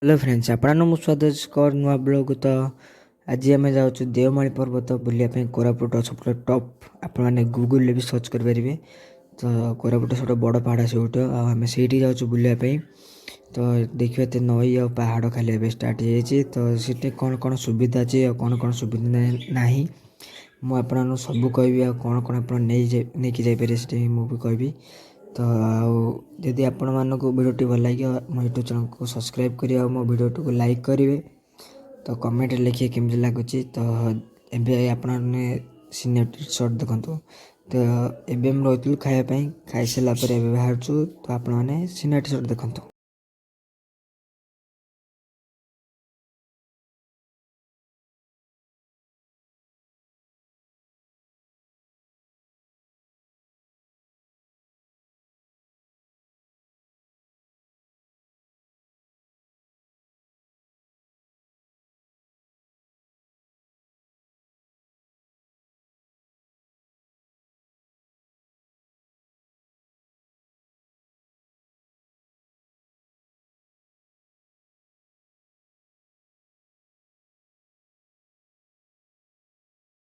Hello friends आपन स्वागत कर नुआ ब्लॉग। तो आज आम जाऊँ देवमाली पर्वत बुलापी कोरापुट सब टॉप आपने गूगल भी सर्च करेंगे। तो कोरापुट सब बड़ पहाड़ से आम से जाऊँ बुलापी। तो देखिए तो नई आ पहाड़ खाली स्टार्ट हो तो सीटे कौन कौन सुविधा अच्छी और कौन कौन सुविधा ना मुझे सब कह कौन कौन आप नहीं जापर से मुझे कहबी। तो जदि आपण मानक वीडियो भल लगे मो यूट्यूब चैनल को सब्सक्राइब करेंगे मो वीडियो को लाइक करेंगे। तो कमेंट लिखिए केमती लगुच। तो एवं आपने सीनियर शॉर्ट देखु। तो एवं रही खायापी खाई सारापर बाहर तो आपने सीनियर शॉर्ट देखु।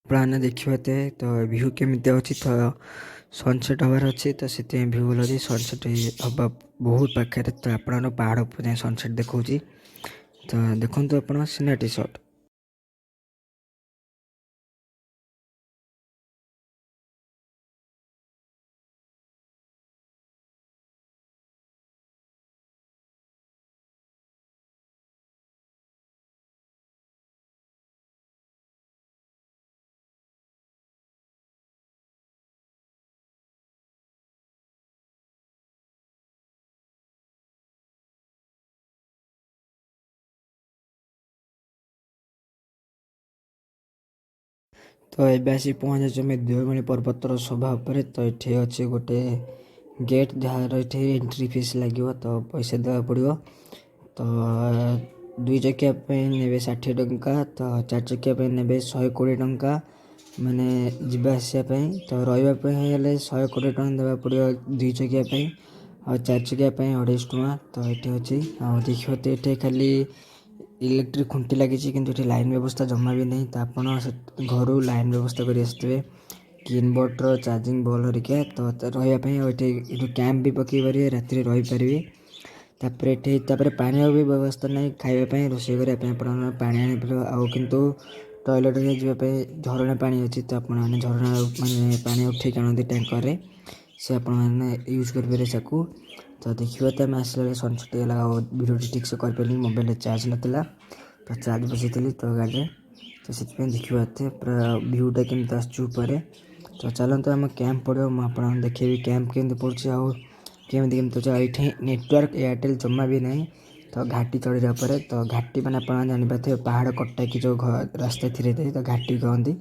आपने देखते तो व्यू केमी अच्छी। तो सनसेट हबार अच्छी तो से व्यू भल अच्छी सनसेट हवा बहुत पाखे। तो आप पहाड़ सनसेट देखा। तो देखो आप सीनारी शॉट। तो ये आसी पहुँच देवमाली पर्वतर सभा उपर। तो ये अच्छे गोटे गेट जार ये एंट्री फीस लगे तो पैसा देवा पड़ो। तो दुई चकिया ने 60 टंका। तो चार चकिया ने 120 टंका माने जावा आसापी। तो रही 120 टंका देवा पड़ो दुई चकिया और चार चकिया 250 टंका। तो ये अच्छी देखिए तो ये खाली इलेक्ट्रिक खुंटी लगी कि लाइन व्यवस्था जमा भी नहीं। तो आप घर लाइन व्यवस्था कर कि इनवर्टर चार्जिंग बल्ब हरिका तो रही कैंप भी पकई पारे राति रही पारे। तापर पानी भी व्यवस्था नहीं खावाई रोषे करने पा आने आउ कितु टॉयलेट जावाई झरणा पानी अच्छी। तो आपने झरणा मानने पा उठे आनती टैंकर से आपने यूज करेंगे साकू। तो देखिए तो आम आसला सनसेट गला वीडियो ठीक से कर मोबाइल चार्ज नाला। तो चार्ज बसई तो गाड़ी तो से देखिए पूरा भ्यूटा केमती आसपर। तो चलते आम कैंप पड़ो मुझे देखेबी कैंप केमती पड़े केमती ये नेटवर्क एयरटेल जमा भी नहीं। तो घाटी चढ़ा पर तो घाटी मैंने आप जापारे पहाड़ कटा कि जो रास्ता थी तो घाटी कहती।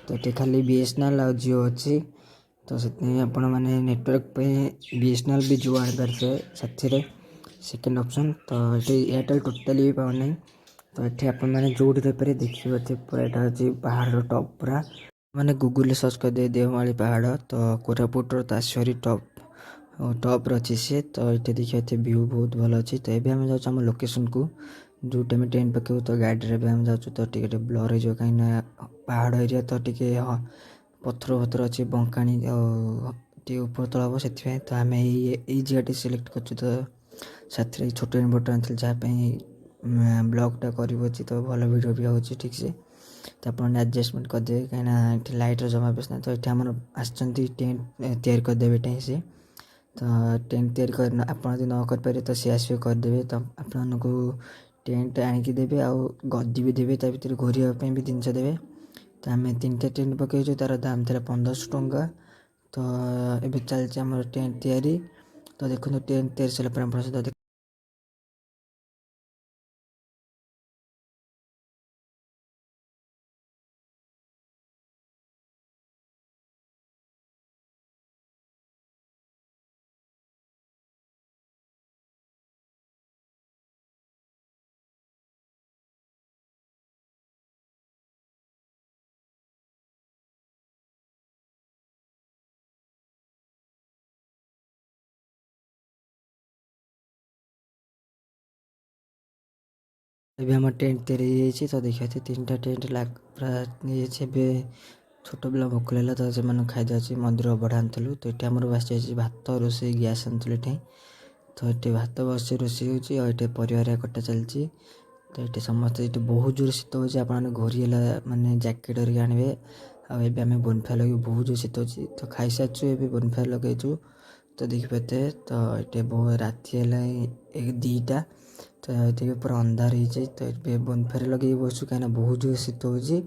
तो ये खाली बीएसएनएल और जियो अच्छी। तो से मैंने नेटवर्क बीएसएनएल भी जियो आनीपारे से सेकेंड ऑप्शन। तो ये एयरटेल टोटाली भी पाऊना। तो ये आपने जो देखिए देखिए पूरा यहाँ पहाड़ टॉप पूरा मैंने गूगल सर्च कर दे देवमाली पहाड़। तो कोरापुट ताश्वरी टॉप अच्छी सी। तो ये देखिए व्यू बहुत भल अच्छी। तो ये आम जाम लोकेशन को जो टाइम टेंट पकेबू तो गाड़ी में आम जाऊँ तो टे ब्लर हो कहीं पहाड़ एरिया तो टे पथर फथर अच्छी बंकाणी ऊपर तल हम से। तो आम यही जगह सिलेक्ट कर साथ छोट इनवर्टर आनी जहाँपाई ब्लॉगटा कर तो भल वीडियो भी हो ठीक से। तो आप एडजस्टमेंट करदे कहीं लाइटर जमा बेस ना। तो ये आम आसटेंट तैयारी करदेवे टें से। तो टेंट तैयारी कर आप न करें तो सी आसवे करदे। तो आपको टेंट आणिकी देवे आउ गद्दी भी देवे भर घोरियापी भी जिनस देवे। तो आम 3टा टेंट पकईचु तार दाम था 1500 टंका। तो ये चलती आम टेंट तैयारी। तो देखो टेंट तैयारी सारा ଏବେ ଆମ ଟେଣ୍ଟ ତିଆରି ହେଇଯାଇଛି ତ ଦେଖିବା 3ଟା ଟେଣ୍ଟ ପୁରା ହେଇଯାଇଛି। ଏବେ ଛୋଟ ପିଲା ଭୋକ ଲାଗିଲା ତ ସେମାନଙ୍କୁ ଖାଇଦିଆଯାଇଛି। ମନ୍ଦିର ଅବଢ଼ା ଆଣିଥିଲୁ ତ ଏଠି ଆମର ବସିଯାଇଛି ଭାତ ରୋଷେଇ ଗ୍ୟାସ୍ ଆଣିଥିଲୁ ଏଠି। ତ ଏଠି ଭାତ ବସି ରୋଷେଇ ହେଉଛି ଆଉ ଏଠି ପରିବା କଟା ଚାଲିଛି। ତ ଏଠି ସମସ୍ତେ ଏଠି ବହୁତ ଜୋର ଶୀତ ହେଉଛି। ଆପଣମାନେ ଘୋରି ହେଲା ମାନେ ଜ୍ୟାକେଟ୍ ହେରିକା ଆଣିବେ। ଆଉ ଏବେ ଆମେ ବୋନଫାୟାର ଲଗେଇବୁ ବହୁତ ଜୋର ଶୀତ ହେଉଛି ତ ଖାଇସାରିଛୁ ଏବେ ବୋନଫାୟାର ଲଗେଇଛୁ। ତ ଦେଖିପାରୁଥିବେ ତ ଏଠି ରାତି ହେଲା 2ଟା ତ ଏଠି ପୁରା ଅନ୍ଧାର ହେଇଛି। ତ ଏବେ ବୋନଫାୟାର ଲଗେଇକି ବସିଛୁ କାହିଁକିନା ବହୁତ ଜୋର ଶୀତ ହେଉଛି।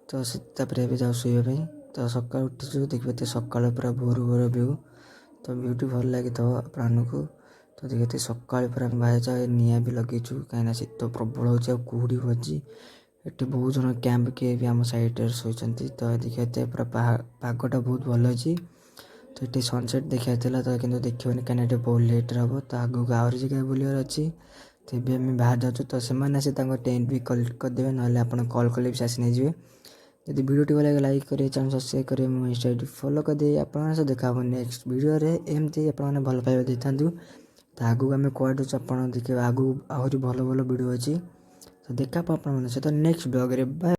ତ ତାପରେ ଏବେ ଯାଉ ଶୋଇବା ପାଇଁ। ତ ସକାଳୁ ଉଠିଛୁ ଦେଖିପାରୁଥିବେ ସକାଳୁ ପୁରା ଭୋରୁ ଭିଉ ତ ଭିଉଟି ଭଲ ଲାଗିଥିବ ଆପଣମାନଙ୍କୁ। ତ ଦେଖିପାରୁଥିବେ ସକାଳୁ ପୁରା ଆମେ ବାହାରିଛୁ ନିଆଁ ବି ଲଗେଇଛୁ କାହିଁକିନା ଶୀତ ପ୍ରବଳ ହେଉଛି ଆଉ କୁହୁଡ଼ି ଅଛି। ଏଠି ବହୁତ ଜଣ କ୍ୟାମ୍ପ କିଏ ବି ଆମ ସାଇଡ଼୍ରେ ଶୋଇଛନ୍ତି। ତ ଦେଖିପାରୁଥିବେ ପୁରା ପାଗଟା ବହୁତ ଭଲ ଅଛି। ତ ଏଠି ସନସେଟ୍ ଦେଖିବାର ଥିଲା ତ କିନ୍ତୁ ଦେଖିବନି କାହିଁକିନା ଏଠି ବହୁତ ଲେଟ୍ରେ ହେବ। ତ ଆଗକୁ ଆହୁରି ଜାଗା ବୁଲିବାର ଅଛି। ତ ଏବେ ଆମେ ବାହାରି ଯାଉଛୁ ତ ସେମାନେ ଆସି ତାଙ୍କ ଟେଣ୍ଟ ବି କଲେକ୍ଟ କରିଦେବେ ନହେଲେ ଆପଣ କଲ୍ କଲେ ବି ଆସି ନେଇଯିବେ। ଯଦି ଭିଡ଼ିଓଟି ଭଲ ଲାଗେ ଲାଇକ୍ କରିବେ ଚ୍ୟାନେଲ୍ ସବସ୍କ୍ରାଇବ୍ କରିବେ ମୋ ଇନଷ୍ଟା ଫଲୋ କରିଦେବେ। ଆପଣଙ୍କ ସହ ଦେଖା ହେବ ନେକ୍ସଟ ଭିଡ଼ିଓରେ। ଏମିତି ଆପଣମାନେ ଭଲ ପାଇବା ଦେଇଥାନ୍ତୁ। ତ ଆଗକୁ ଆମେ କୁଆଡ଼େ ଯାଉଛୁ ଆପଣ ଦେଖିବେ ଆଗକୁ ଆହୁରି ଭଲ ଭଲ ଭିଡ଼ିଓ ଅଛି। ତ ଦେଖା ଆପଣମାନଙ୍କ ସହିତ ନେକ୍ସଟ ବ୍ଲଗ୍ରେ ବାଏ।